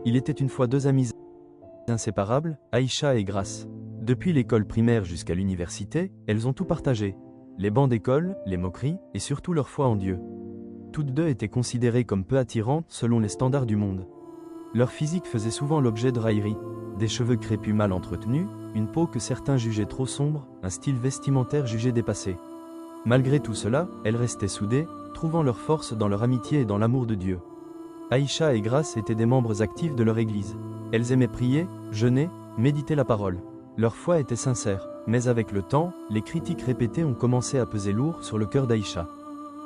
Il était une fois deux amies inséparables, Aïcha et Grace. Depuis l'école primaire jusqu'à l'université, elles ont tout partagé. Les bancs d'école, les moqueries, et surtout leur foi en Dieu. Toutes deux étaient considérées comme peu attirantes selon les standards du monde. Leur physique faisait souvent l'objet de railleries. Des cheveux crépus mal entretenus, une peau que certains jugeaient trop sombre, un style vestimentaire jugé dépassé. Malgré tout cela, elles restaient soudées, trouvant leur force dans leur amitié et dans l'amour de Dieu. Aïcha et Grace étaient des membres actifs de leur église. Elles aimaient prier, jeûner, méditer la parole. Leur foi était sincère, mais avec le temps, les critiques répétées ont commencé à peser lourd sur le cœur d'Aïcha.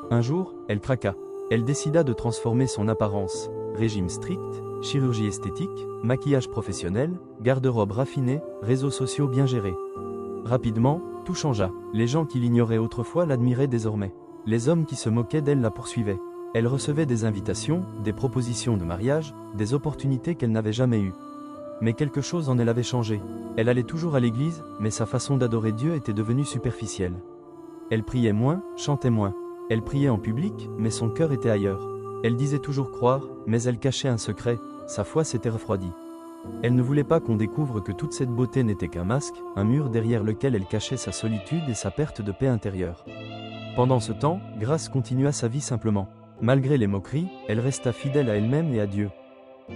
Un jour, elle craqua. Elle décida de transformer son apparence. Régime strict, chirurgie esthétique, maquillage professionnel, garde-robe raffinée, réseaux sociaux bien gérés. Rapidement, tout changea. Les gens qui l'ignoraient autrefois l'admiraient désormais. Les hommes qui se moquaient d'elle la poursuivaient. Elle recevait des invitations, des propositions de mariage, des opportunités qu'elle n'avait jamais eues. Mais quelque chose en elle avait changé. Elle allait toujours à l'église, mais sa façon d'adorer Dieu était devenue superficielle. Elle priait moins, chantait moins. Elle priait en public, mais son cœur était ailleurs. Elle disait toujours croire, mais elle cachait un secret, sa foi s'était refroidie. Elle ne voulait pas qu'on découvre que toute cette beauté n'était qu'un masque, un mur derrière lequel elle cachait sa solitude et sa perte de paix intérieure. Pendant ce temps, Grace continua sa vie simplement. Malgré les moqueries, elle resta fidèle à elle-même et à Dieu.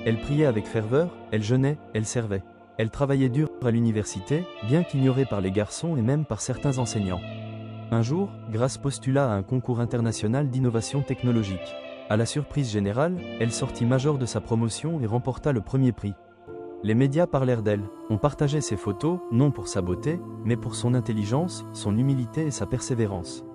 Elle priait avec ferveur, elle jeûnait, elle servait. Elle travaillait dur à l'université, bien qu'ignorée par les garçons et même par certains enseignants. Un jour, Grace postula à un concours international d'innovation technologique. À la surprise générale, elle sortit major de sa promotion et remporta le premier prix. Les médias parlèrent d'elle. On partageait ses photos, non pour sa beauté, mais pour son intelligence, son humilité et sa persévérance.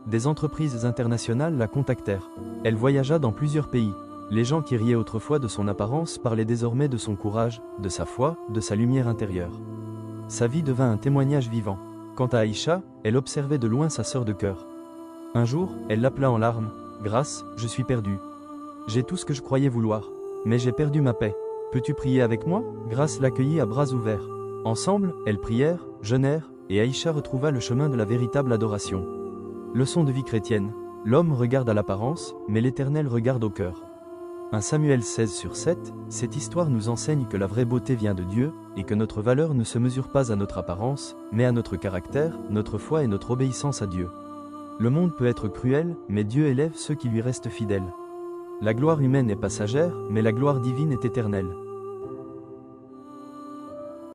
Des entreprises internationales la contactèrent. Elle voyagea dans plusieurs pays. Les gens qui riaient autrefois de son apparence parlaient désormais de son courage, de sa foi, de sa lumière intérieure. Sa vie devint un témoignage vivant. Quant à Aïcha, elle observait de loin sa sœur de cœur. Un jour, elle l'appela en larmes. « Grace, je suis perdue. J'ai tout ce que je croyais vouloir, mais j'ai perdu ma paix. Peux-tu prier avec moi ?» Grace l'accueillit à bras ouverts. Ensemble, elles prièrent, jeûnèrent, et Aïcha retrouva le chemin de la véritable adoration. Leçon de vie chrétienne. L'homme regarde à l'apparence, mais l'Éternel regarde au cœur. 1 Samuel 16/7, cette histoire nous enseigne que la vraie beauté vient de Dieu, et que notre valeur ne se mesure pas à notre apparence, mais à notre caractère, notre foi et notre obéissance à Dieu. Le monde peut être cruel, mais Dieu élève ceux qui lui restent fidèles. La gloire humaine est passagère, mais la gloire divine est éternelle.